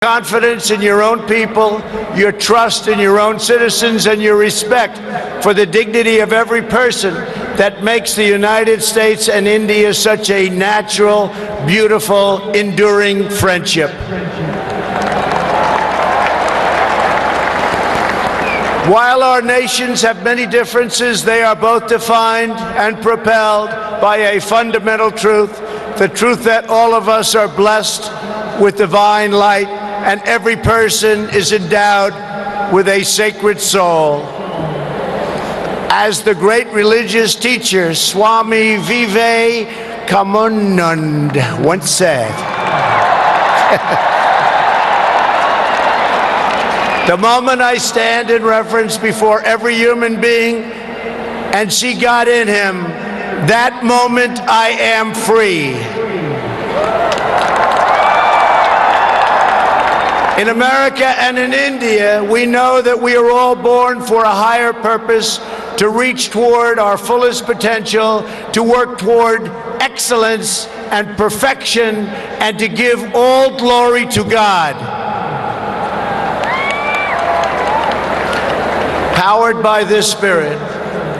confidence in your own people, your trust in your own citizens, and your respect for the dignity of every person that makes the United States and India such a natural, beautiful, enduring friendship. While our nations have many differences, they are both defined and propelled by a fundamental truth, the truth that all of us are blessed with divine light and every person is endowed with a sacred soul. As the great religious teacher Swami Vivekananda once said, the moment I stand in reverence before every human being and see God in him, that moment I am free. In America and in India, we know that we are all born for a higher purpose, to reach toward our fullest potential, to work toward excellence and perfection, and to give all glory to God. Powered by this spirit,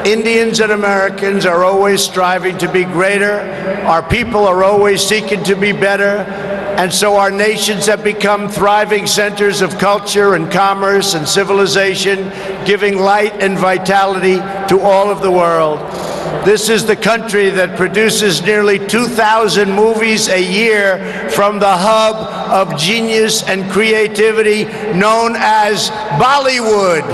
Indians and Americans are always striving to be greater. Our people are always seeking to be better. And so our nations have become thriving centers of culture and commerce and civilization, giving light and vitality to all of the world. This is the country that produces nearly 2,000 movies a year from the hub of genius and creativity known as Bollywood.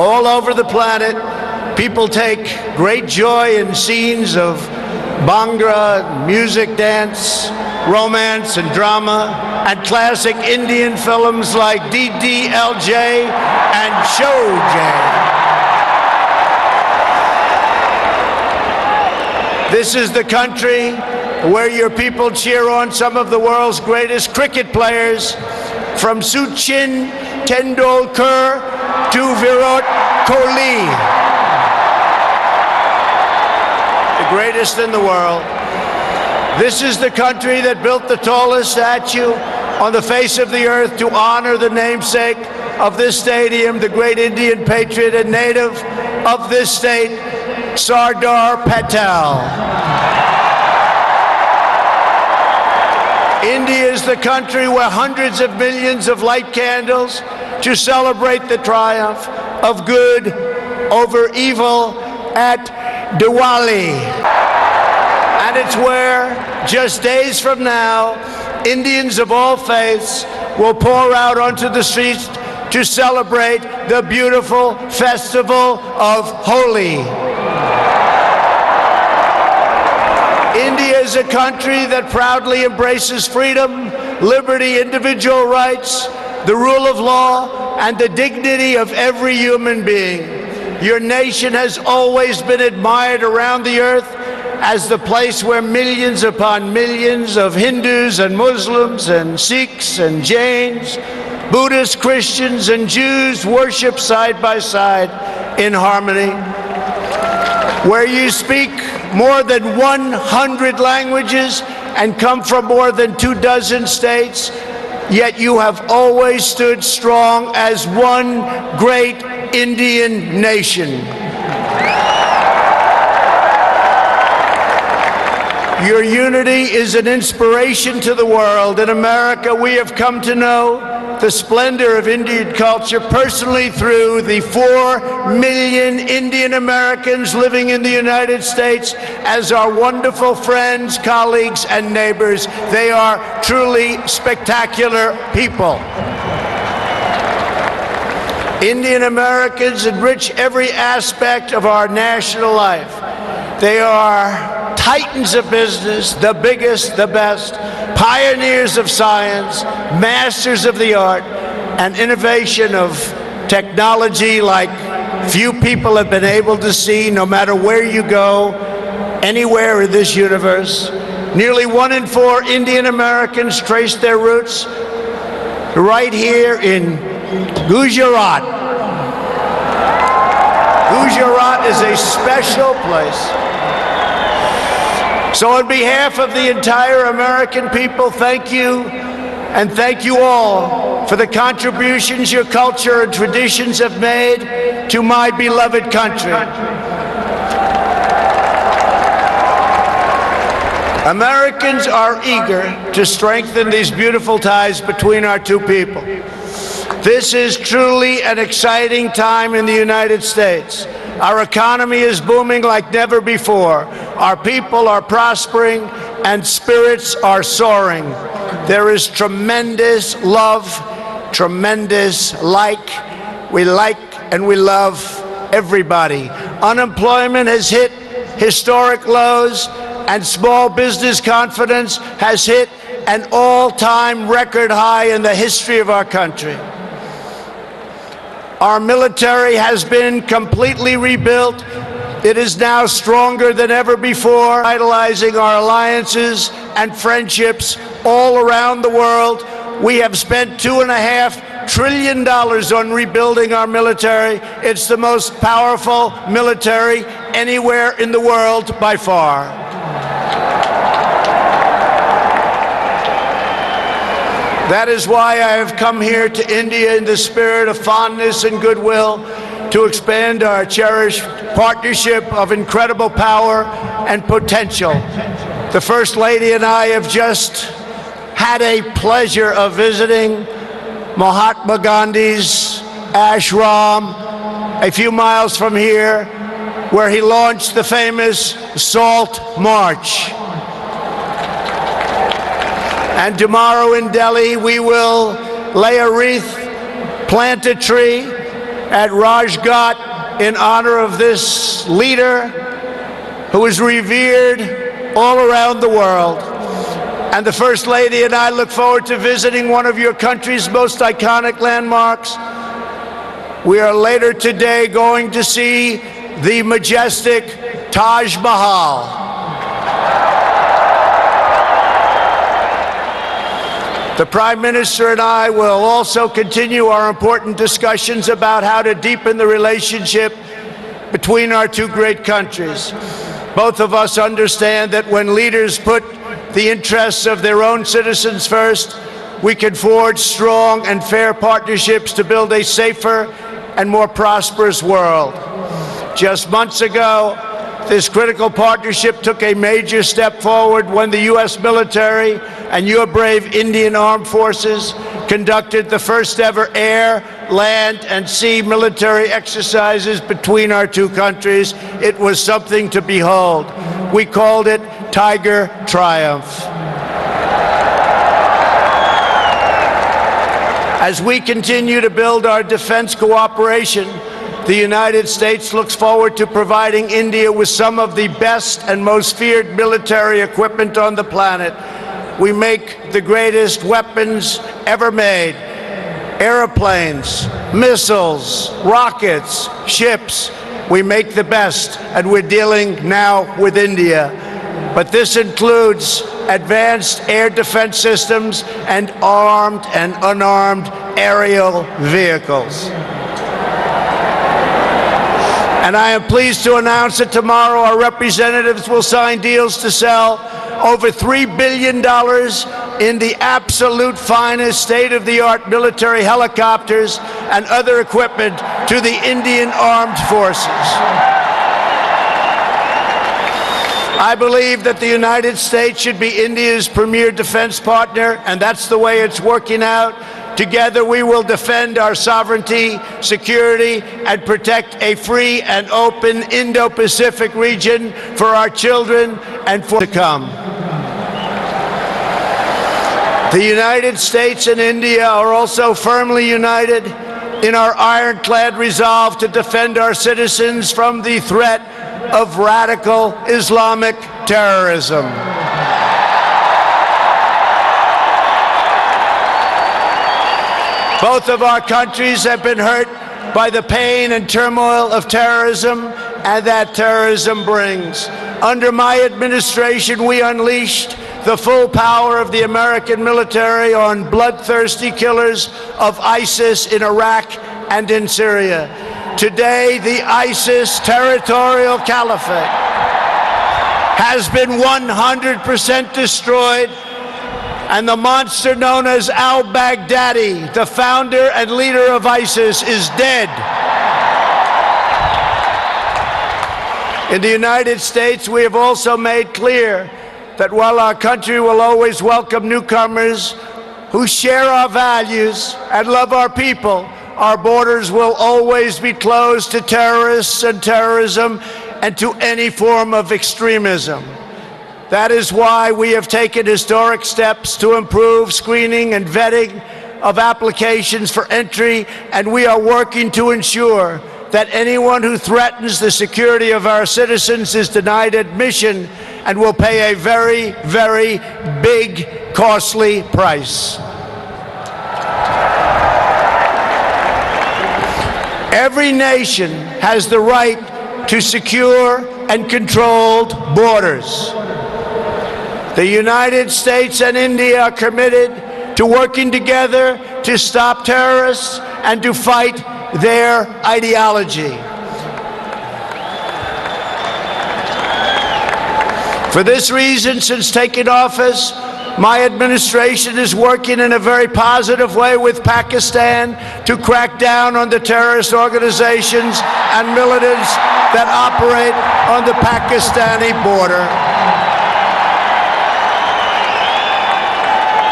All over the planet, people take great joy in scenes of Bhangra, music, dance, romance, and drama, and classic Indian films like DDLJ and Showjay. This is the country where your people cheer on some of the world's greatest cricket players, from Sachin Tendulkar to Virat Kohli, the greatest in the world. This is the country that built the tallest statue on the face of the earth to honor the namesake of this stadium, the great Indian patriot and native of this state, Sardar Patel. India is the country where hundreds of millions of light candles to celebrate the triumph of good over evil at Diwali. And it's where, just days from now, Indians of all faiths will pour out onto the streets to celebrate the beautiful festival of Holi. India is a country that proudly embraces freedom, liberty, individual rights, the rule of law, and the dignity of every human being. Your nation has always been admired around the earth as the place where millions upon millions of Hindus and Muslims and Sikhs and Jains, Buddhists, Christians, and Jews worship side by side in harmony. Where you speak more than 100 languages and come from more than 24 states, yet you have always stood strong as one great Indian nation. Your unity is an inspiration to the world. In America, we have come to know the splendor of Indian culture personally through the 4 million Indian Americans living in the United States as our wonderful friends, colleagues, and neighbors. They are truly spectacular people. Indian Americans enrich every aspect of our national life. They are titans of business, the biggest, the best, pioneers of science, masters of the art, and innovation of technology like few people have been able to see, no matter where you go, anywhere in this universe. Nearly 1 in 4 Indian Americans trace their roots right here in Gujarat. Gujarat is a special place. So on behalf of the entire American people, thank you, and thank you all for the contributions your culture and traditions have made to my beloved country. Americans are eager to strengthen these beautiful ties between our two people. This is truly an exciting time in the United States. Our economy is booming like never before. Our people are prospering and spirits are soaring. There is tremendous love, tremendous we like and we love everybody. Unemployment has hit historic lows, and small business confidence has hit an all-time record high in the history of our country. Our military has been completely rebuilt. It is now stronger than ever before, vitalizing our alliances and friendships all around the world. We have spent $2.5 trillion on rebuilding our military. It's the most powerful military anywhere in the world by far. That is why I have come here to India in the spirit of fondness and goodwill to expand our cherished partnership of incredible power and potential. The First Lady and I have just had a pleasure of visiting Mahatma Gandhi's ashram a few miles from here, where he launched the famous Salt March. And tomorrow in Delhi, we will lay a wreath, plant a tree at Rajghat in honor of this leader who is revered all around the world. And the First Lady and I look forward to visiting one of your country's most iconic landmarks. We are later today going to see the majestic Taj Mahal. The Prime Minister and I will also continue our important discussions about how to deepen the relationship between our two great countries. Both of us understand that when leaders put the interests of their own citizens first, we can forge strong and fair partnerships to build a safer and more prosperous world. Just months ago, this critical partnership took a major step forward when the U.S. military and your brave Indian Armed Forces conducted the first ever air, land, and sea military exercises between our two countries. It was something to behold. We called it Tiger Triumph. As we continue to build our defense cooperation, the United States looks forward to providing India with some of the best and most feared military equipment on the planet. We make the greatest weapons ever made: airplanes, missiles, rockets, ships. We make the best, and we're dealing now with India. But this includes advanced air defense systems and armed and unarmed aerial vehicles. And I am pleased to announce that tomorrow our representatives will sign deals to sell over $3 billion in the absolute finest state-of-the-art military helicopters and other equipment to the Indian Armed Forces. I believe that the United States should be India's premier defense partner, and that's the way it's working out. Together we will defend our sovereignty, security, and protect a free and open Indo-Pacific region for our children and for to come. The United States and India are also firmly united in our ironclad resolve to defend our citizens from the threat of radical Islamic terrorism. Both of our countries have been hurt by the pain and turmoil of terrorism and that terrorism brings. Under my administration, we unleashed the full power of the American military on bloodthirsty killers of ISIS in Iraq and in Syria. Today, the ISIS territorial caliphate has been 100% destroyed, and the monster known as al-Baghdadi, the founder and leader of ISIS, is dead. In the United States, we have also made clear that while our country will always welcome newcomers who share our values and love our people, our borders will always be closed to terrorists and terrorism and to any form of extremism. That is why we have taken historic steps to improve screening and vetting of applications for entry, and we are working to ensure that anyone who threatens the security of our citizens is denied admission and will pay a very, very big, costly price. Every nation has the right to secure and controlled borders. The United States and India are committed to working together to stop terrorists and to fight their ideology. For this reason, since taking office, my administration is working in a very positive way with Pakistan to crack down on the terrorist organizations and militants that operate on the Pakistani border.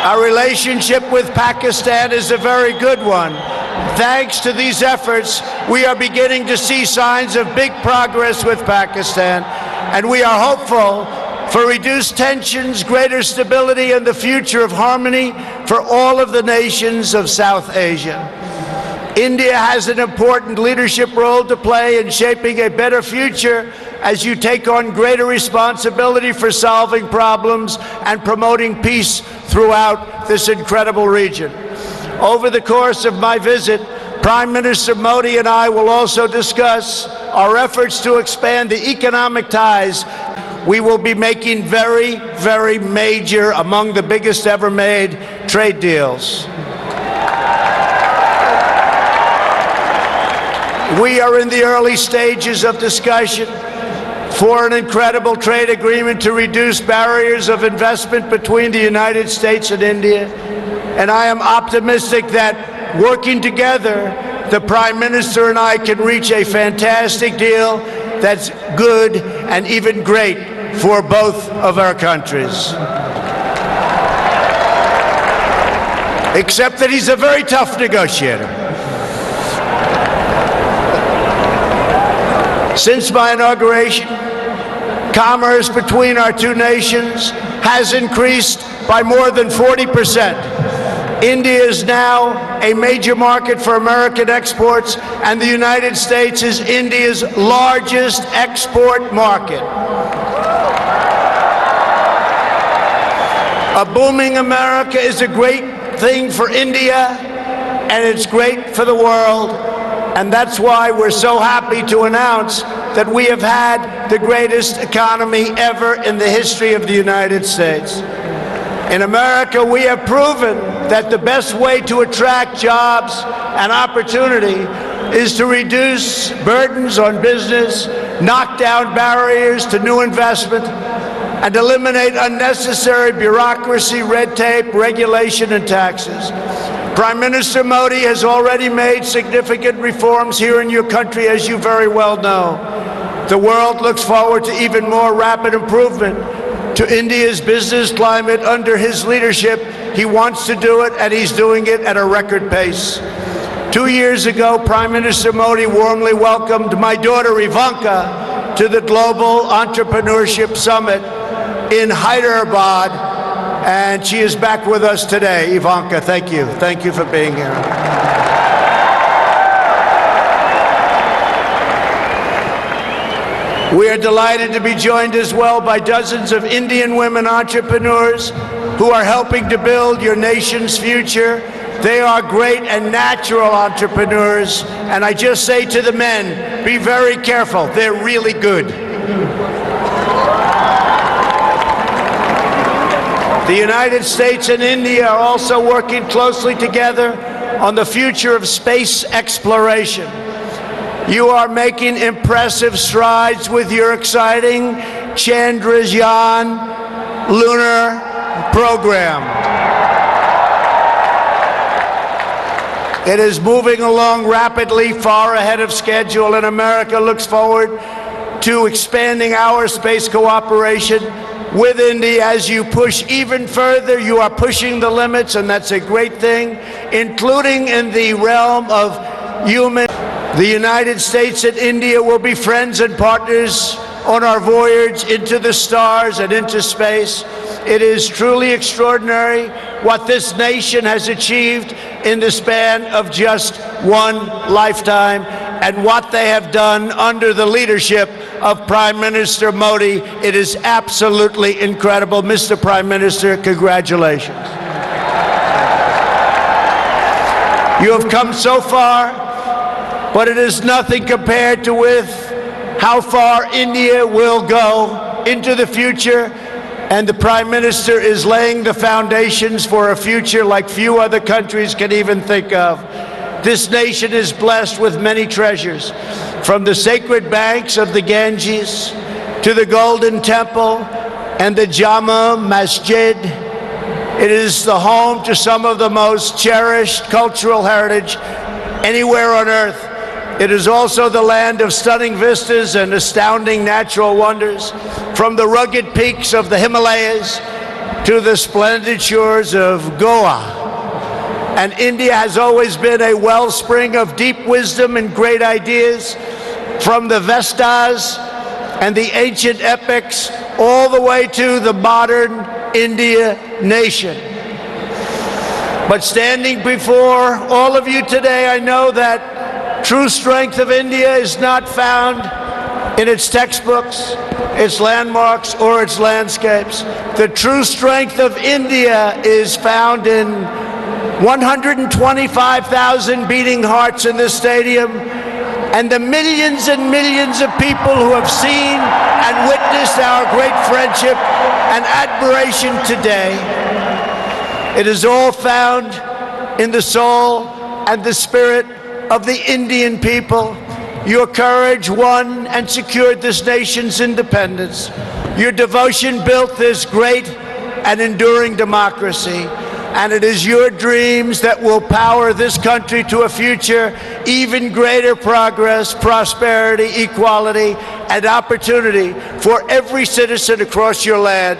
Our relationship with Pakistan is a very good one. Thanks to these efforts, we are beginning to see signs of big progress with Pakistan, and we are hopeful for reduced tensions, greater stability, and the future of harmony for all of the nations of South Asia. India has an important leadership role to play in shaping a better future as you take on greater responsibility for solving problems and promoting peace throughout this incredible region. Over the course of my visit, Prime Minister Modi and I will also discuss our efforts to expand the economic ties. We will be making very, very major, among the biggest ever made, trade deals. We are in the early stages of discussion for an incredible trade agreement to reduce barriers of investment between the United States and India. And I am optimistic that working together, the Prime Minister and I can reach a fantastic deal that's good and even great for both of our countries. Except that he's a very tough negotiator. Since my inauguration, commerce between our two nations has increased by more than 40%. India is now a major market for American exports, and the United States is India's largest export market. A booming America is a great thing for India, and it's great for the world. And that's why we're so happy to announce that we have had the greatest economy ever in the history of the United States. In America, we have proven that the best way to attract jobs and opportunity is to reduce burdens on business, knock down barriers to new investment, and eliminate unnecessary bureaucracy, red tape, regulation, and taxes. Prime Minister Modi has already made significant reforms here in your country, as you very well know. The world looks forward to even more rapid improvement to India's business climate under his leadership. He wants to do it, and he's doing it at a record pace. 2 years ago, Prime Minister Modi warmly welcomed my daughter Ivanka to the Global Entrepreneurship Summit in Hyderabad, and she is back with us today. Ivanka, thank you. Thank you for being here. We are delighted to be joined as well by dozens of Indian women entrepreneurs who are helping to build your nation's future. They are great and natural entrepreneurs, and I just say to the men, be very careful. They're really good. The United States and India are also working closely together on the future of space exploration. You are making impressive strides with your exciting Chandrayaan lunar program. It is moving along rapidly, far ahead of schedule, and America looks forward to expanding our space cooperation with India. As you push even further, you are pushing the limits, and that's a great thing, including in the realm of human. The United States and India will be friends and partners on our voyage into the stars and into space. It is truly extraordinary what this nation has achieved in the span of just one lifetime, and what they have done under the leadership of Prime Minister Modi. It is absolutely incredible. Mr. Prime Minister, congratulations. You have come so far, but it is nothing compared to with how far India will go into the future. And the Prime Minister is laying the foundations for a future like few other countries can even think of. This nation is blessed with many treasures, from the sacred banks of the Ganges to the Golden Temple and the Jama Masjid. It is the home to some of the most cherished cultural heritage anywhere on earth. It is also the land of stunning vistas and astounding natural wonders, from the rugged peaks of the Himalayas to the splendid shores of Goa. And India has always been a wellspring of deep wisdom and great ideas, from the Vestas and the ancient epics all the way to the modern India nation. But standing before all of you today, I know that true strength of India is not found in its textbooks, its landmarks, or its landscapes. The true strength of India is found in 125,000 beating hearts in this stadium, and the millions and millions of people who have seen and witnessed our great friendship and admiration today. It is all found in the soul and the spirit of the Indian people. Your courage won and secured this nation's independence. Your devotion built this great and enduring democracy. And it is your dreams that will power this country to a future, even greater progress, prosperity, equality, and opportunity for every citizen across your land.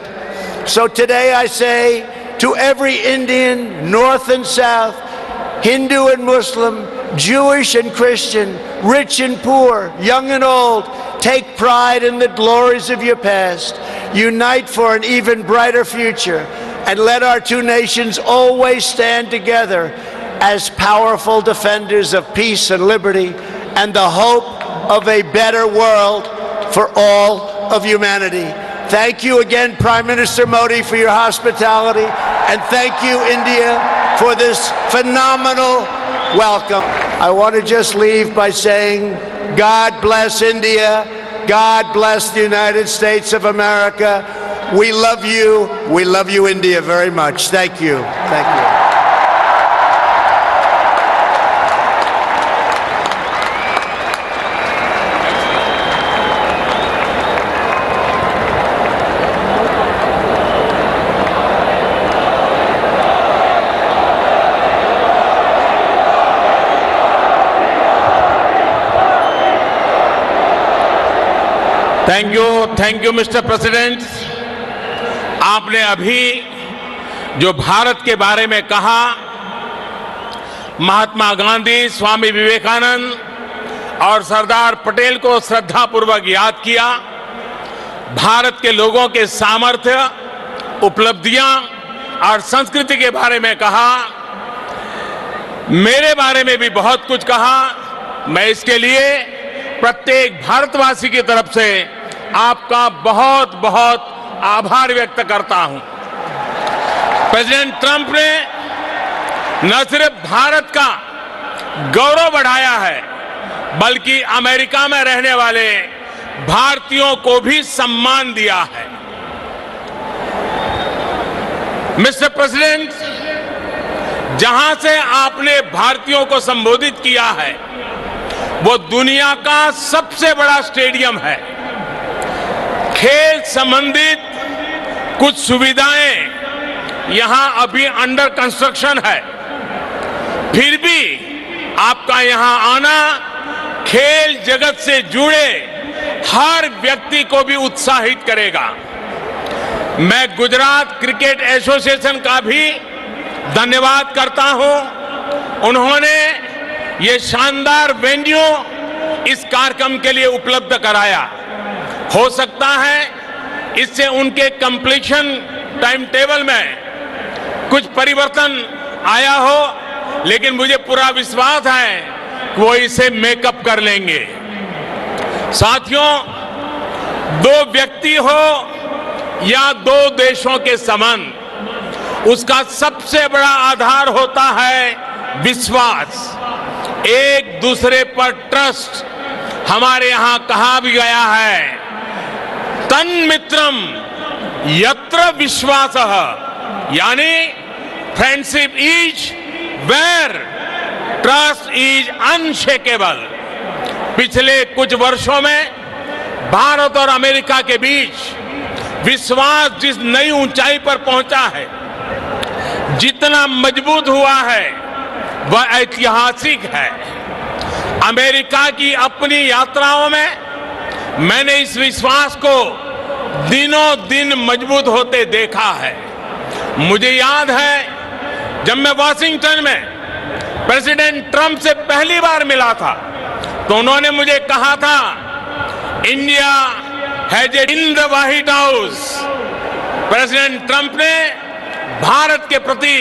So today I say to every Indian, North and South, Hindu and Muslim, Jewish and Christian, rich and poor, young and old, take pride in the glories of your past. Unite for an even brighter future, and let our two nations always stand together as powerful defenders of peace and liberty and the hope of a better world for all of humanity. Thank you again, Prime Minister Modi, for your hospitality, and thank you, India, for this phenomenal welcome. I want to just leave by saying, God bless India, God bless the United States of America. We love you, India, very much. Thank you. Thank you. Thank you mister president. आपने अभी जो भारत के बारे में कहा, महात्मा गांधी, स्वामी विवेकानंद और सरदार पटेल को श्रद्धापूर्वक याद किया। भारत के लोगों के सामर्थ्य, उपलब्धियां और संस्कृति के बारे में कहा। मेरे बारे में भी बहुत कुछ कहा। मैं इसके लिए प्रत्येक भारतवासी की तरफ से आपका बहुत बहुत आभार व्यक्त करता हूं। प्रेसिडेंट ट्रंप ने न सिर्फ भारत का गौरव बढ़ाया है, बल्कि अमेरिका में रहने वाले भारतीयों को भी सम्मान दिया है। मिस्टर प्रेसिडेंट, जहां से आपने भारतीयों को संबोधित किया है, वो दुनिया का सबसे बड़ा स्टेडियम है। खेल संबंधित कुछ सुविधाएं यहां अभी अंडर कंस्ट्रक्शन है, फिर भी आपका यहां आना खेल जगत से जुड़े हर व्यक्ति को भी उत्साहित करेगा। मैं गुजरात क्रिकेट एसोसिएशन का भी धन्यवाद करता हूं। उन्होंने ये शानदार वेन्यू इस कार्यक्रम के लिए उपलब्ध कराया। हो सकता है इससे उनके कंप्लीशन टाइम टेबल में कुछ परिवर्तन आया हो, लेकिन मुझे पूरा विश्वास है कि वो इसे मेकअप कर लेंगे। साथियों, दो व्यक्ति हो या दो देशों के संबंध, उसका सबसे बड़ा आधार होता है विश्वास, एक दूसरे पर ट्रस्ट। हमारे यहां कहा भी गया है, तन्मित्रम यत्र विश्वासः, यानी friendship is where trust is unshakeable. पिछले कुछ वर्षों में भारत और अमेरिका के बीच विश्वास जिस नई ऊंचाई पर पहुंचा है, जितना मजबूत हुआ है, वह ऐतिहासिक है। अमेरिका की अपनी यात्राओं में मैंने इस विश्वास को दिनों दिन मजबूत होते देखा है। मुझे याद है जब मैं वॉशिंगटन में प्रेसिडेंट ट्रंप से पहली बार मिला था, तो उन्होंने मुझे कहा था, India has a in the white house. President Trump ने भारत के प्रति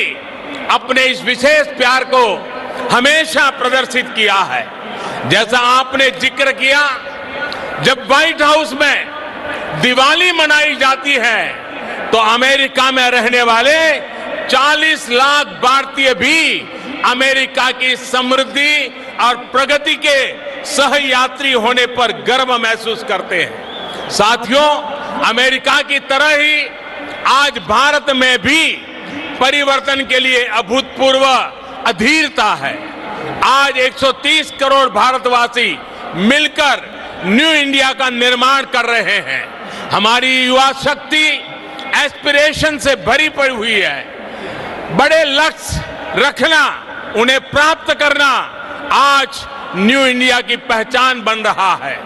अपने इस विशेष प्यार को हमेशा प्रदर्शित किया है। जैसा आपने जिक्र किया, जब व्हाइट हाउस में दिवाली मनाई जाती है तो अमेरिका में रहने वाले 40 लाख भारतीय भी अमेरिका की समृद्धि और प्रगति के सहयात्री होने पर गर्व महसूस करते हैं। साथियों, अमेरिका की तरह ही आज भारत में भी परिवर्तन के लिए अभूतपूर्व अधीरता है। आज 130 करोड़ भारतवासी मिलकर न्यू इंडिया का निर्माण कर रहे हैं। हमारी युवा शक्ति एस्पिरेशन से भरी पड़ी हुई है। बड़े लक्ष्य रखना, उन्हें प्राप्त करना आज न्यू इंडिया की पहचान बन रहा है।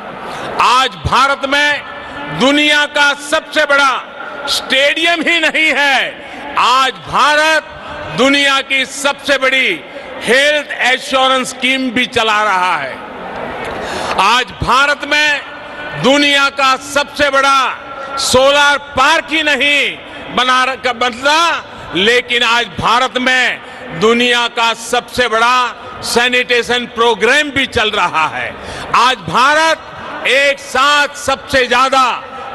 आज भारत में दुनिया का सबसे बड़ा स्टेडियम ही नहीं है, आज भारत दुनिया की सबसे बड़ी हेल्थ एश्योरेंस स्कीम भी चला रहा है। आज भारत में दुनिया का सबसे बड़ा सोलर पार्क ही नहीं बनता, लेकिन आज भारत में दुनिया का सबसे बड़ा सैनिटेशन प्रोग्राम भी चल रहा है। आज भारत एक साथ सबसे ज्यादा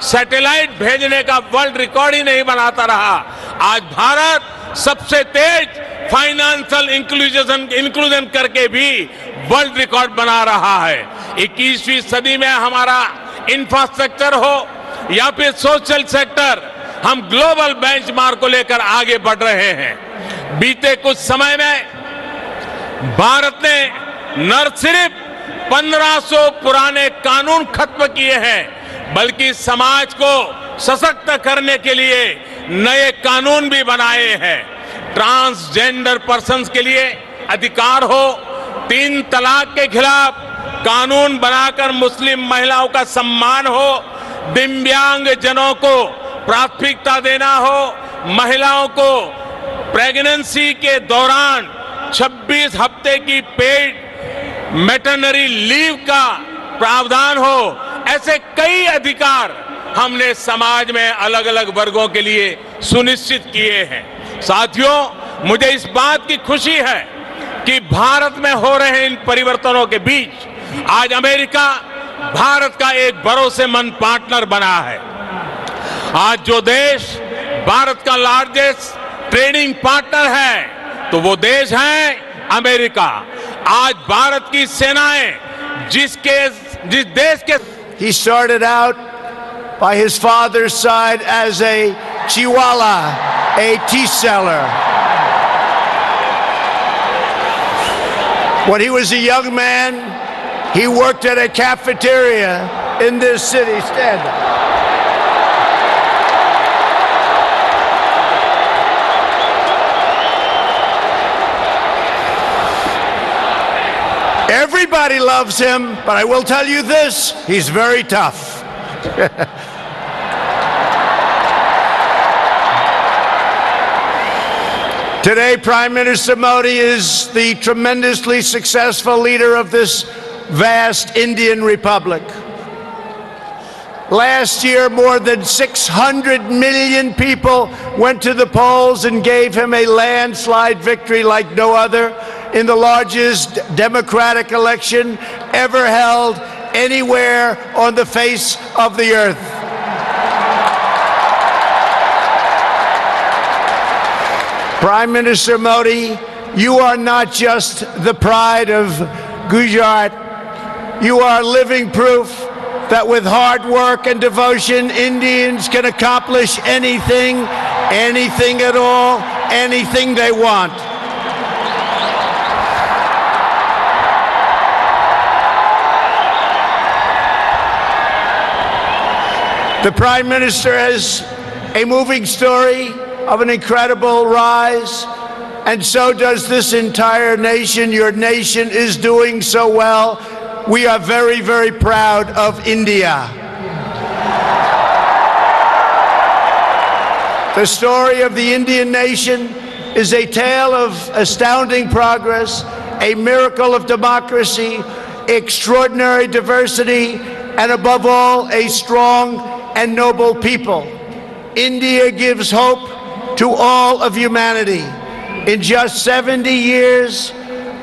सैटेलाइट भेजने का वर्ल्ड रिकॉर्ड ही नहीं बनाता रहा, आज भारत सबसे तेज फाइनेंशियल इंक्लूजन करके भी वर्ल्ड रिकॉर्ड बना रहा है। 21वीं सदी में हमारा इंफ्रास्ट्रक्चर हो या फिर सोशल सेक्टर, हम ग्लोबल बेंचमार्क को लेकर आगे बढ़ रहे हैं। बीते कुछ समय में भारत ने न सिर्फ 1500 पुराने कानून खत्म किए हैं, बल्कि समाज को सशक्त करने के लिए नए कानून भी बनाए हैं। ट्रांसजेंडर पर्सन्स के लिए अधिकार हो, 3 तलाक के खिलाफ कानून बनाकर मुस्लिम महिलाओं का सम्मान हो, दिव्यांग जनों को प्राथमिकता देना हो, महिलाओं को प्रेगनेंसी के दौरान 26 हफ्ते की पेड मैटरनिटी लीव का प्रावधान हो, ऐसे कई अधिकार हमने समाज में अलग अलग वर्गों के लिए सुनिश्चित किए हैं। साथियों, मुझे इस बात की खुशी है कि भारत में हो रहे इन परिवर्तनों के बीच आज अमेरिका भारत का एक भरोसेमंद पार्टनर बना है। आज जो देश भारत का लार्जेस्ट ट्रेडिंग पार्टनर है, तो वो देश है अमेरिका। आज भारत की सेनाएं जिस देश के He started out by his father's side as a chihuahua, a tea seller. When he was a young man, he worked at a cafeteria in this city. Stand up. Everybody loves him, but I will tell you this, he's very tough. Today, Prime Minister Modi is the tremendously successful leader of this vast Indian Republic. Last year, more than 600 million people went to the polls and gave him a landslide victory like no other in the largest democratic election ever held anywhere on the face of the earth. Prime Minister Modi, you are not just the pride of Gujarat. You are living proof that with hard work and devotion, Indians can accomplish anything, anything at all, anything they want. The Prime Minister has a moving story of an incredible rise, and so does this entire nation. Your nation is doing so well. We are very, very proud of India. The story of the Indian nation is a tale of astounding progress, a miracle of democracy, extraordinary diversity, and above all, a strong and noble people. India gives hope to all of humanity. In just 70 years,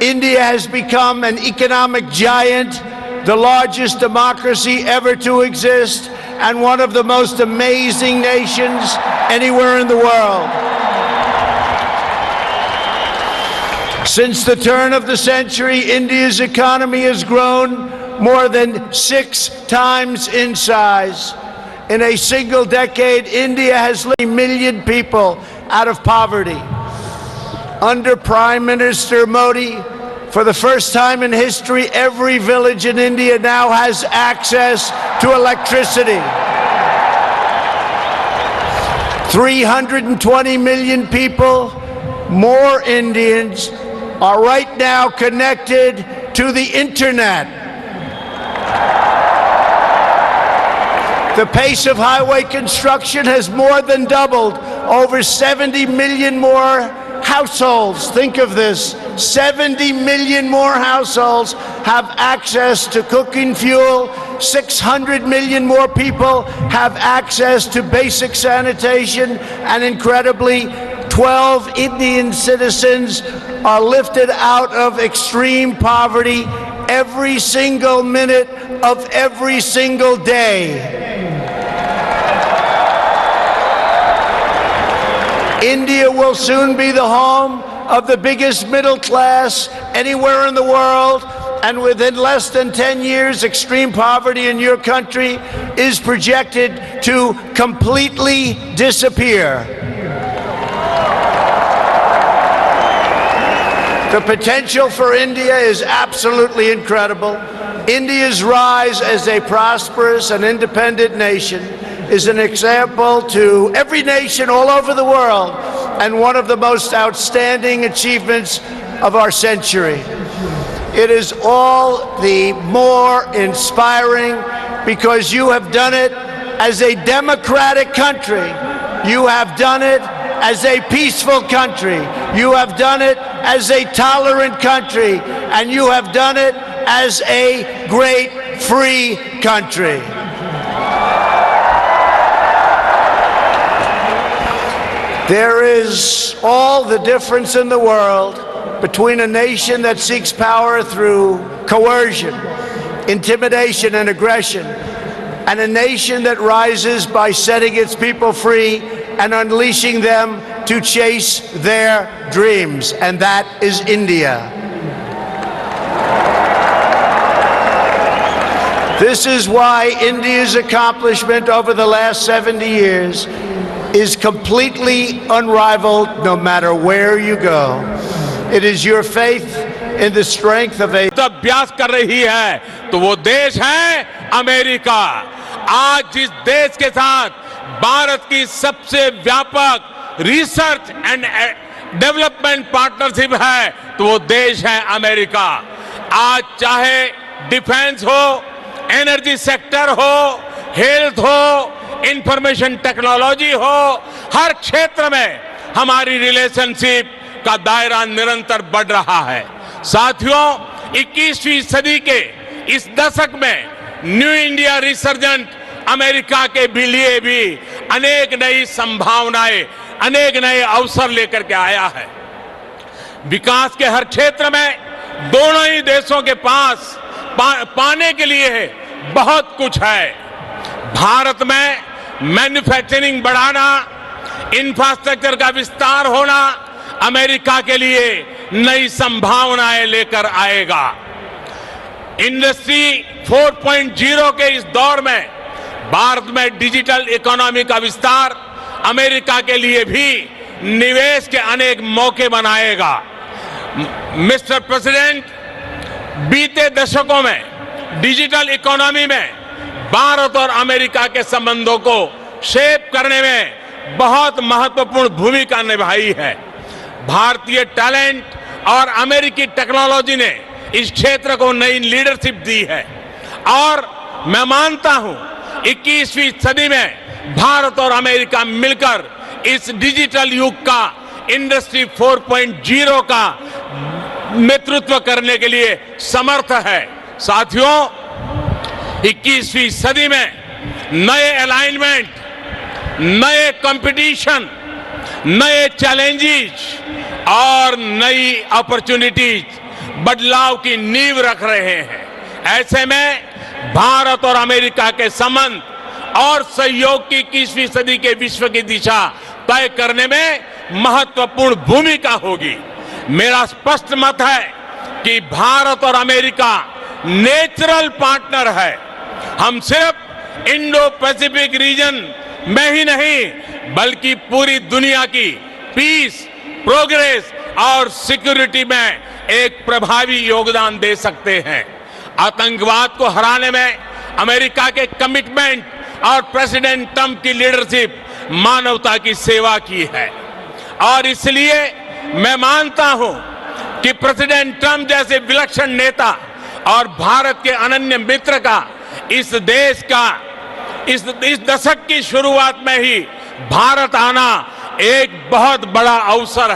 India has become an economic giant, the largest democracy ever to exist, and one of the most amazing nations anywhere in the world. Since the turn of the century, India's economy has grown more than 6 times in size. In a single decade, India has lifted 1 million people out of poverty. Under Prime Minister Modi, for the first time in history, every village in India now has access to electricity. 320 million people, more Indians, are right now connected to the internet. The pace of highway construction has more than doubled. Over 70 million more households, think of this, 70 million more households have access to cooking fuel. 600 million more people have access to basic sanitation. And incredibly, 12 Indian citizens are lifted out of extreme poverty every single minute of every single day. India will soon be the home of the biggest middle class anywhere in the world, and within less than 10 years, extreme poverty in your country is projected to completely disappear. The potential for India is absolutely incredible. India's rise as a prosperous and independent nation is an example to every nation all over the world, and one of the most outstanding achievements of our century. It is all the more inspiring because you have done it as a democratic country. You have done it as a peaceful country. You have done it as a tolerant country. And you have done it as a great free country. There is all the difference in the world between a nation that seeks power through coercion, intimidation, and aggression, and a nation that rises by setting its people free and unleashing them to chase their dreams, and that is India. This is why India's accomplishment over the last 70 years is completely unrivaled no matter where you go. It is your faith in the strength of a अभ्यास कर रही है तो वो देश है America. आज जिस देश के साथ भारत की सबसे व्यापक रिसर्च एंड डेवलपमेंट पार्टनरशिप है तो वो देश है अमेरिका। आज चाहे डिफेंस हो, एनर्जी सेक्टर हो, हेल्थ हो, इंफॉर्मेशन टेक्नोलॉजी हो, हर क्षेत्र में हमारी रिलेशनशिप का दायरा निरंतर बढ़ रहा है। साथियों, 21वीं सदी के इस दशक में न्यू इंडिया रिसर्जेंट अमेरिका के लिए भी अनेक नई संभावनाएं, अनेक नए अवसर लेकर के आया है। विकास के हर क्षेत्र में दोनों ही देशों के पास पाने के लिए बहुत कुछ है। भारत में मैन्युफैक्चरिंग बढ़ाना, इंफ्रास्ट्रक्चर का विस्तार होना अमेरिका के लिए नई संभावनाएं लेकर आएगा। इंडस्ट्री 4.0 के इस दौर में भारत में डिजिटल इकोनॉमी का विस्तार अमेरिका के लिए भी निवेश के अनेक मौके बनाएगा। मिस्टर प्रेसिडेंट, बीते दशकों में डिजिटल इकोनॉमी में भारत और अमेरिका के संबंधों को शेप करने में बहुत महत्वपूर्ण भूमिका निभाई है। भारतीय टैलेंट और अमेरिकी टेक्नोलॉजी ने इस क्षेत्र को नई लीडरशिप दी है और मैं मानता हूं 21वीं सदी में भारत और अमेरिका मिलकर इस डिजिटल युग का इंडस्ट्री 4.0 का नेतृत्व करने के लिए समर्थ है। साथियों, 21वीं सदी में नए अलाइनमेंट, नए कंपटीशन, नए चैलेंजेस और नई अपॉर्चुनिटीज बदलाव की नींव रख रहे हैं। ऐसे में भारत और अमेरिका के संबंध और सहयोग की 21वीं सदी के विश्व की दिशा तय करने में महत्वपूर्ण भूमिका होगी। मेरा स्पष्ट मत है कि भारत और अमेरिका नेचुरल पार्टनर है। हम सिर्फ इंडो पैसिफिक रीजन में ही नहीं बल्कि पूरी दुनिया की पीस, प्रोग्रेस और सिक्योरिटी में एक प्रभावी योगदान दे सकते हैं। आतंकवाद को हराने में अमेरिका के कमिटमेंट और प्रेसिडेंट ट्रंप की लीडरशिप मानवता की सेवा की है और इसलिए मैं मानता हूं कि प्रेसिडेंट ट्रंप जैसे विलक्षण नेता और भारत के अनन्य मित्र का इस देश का इस दशक की शुरुआत में ही भारत आना एक बहुत बड़ा अवसर है।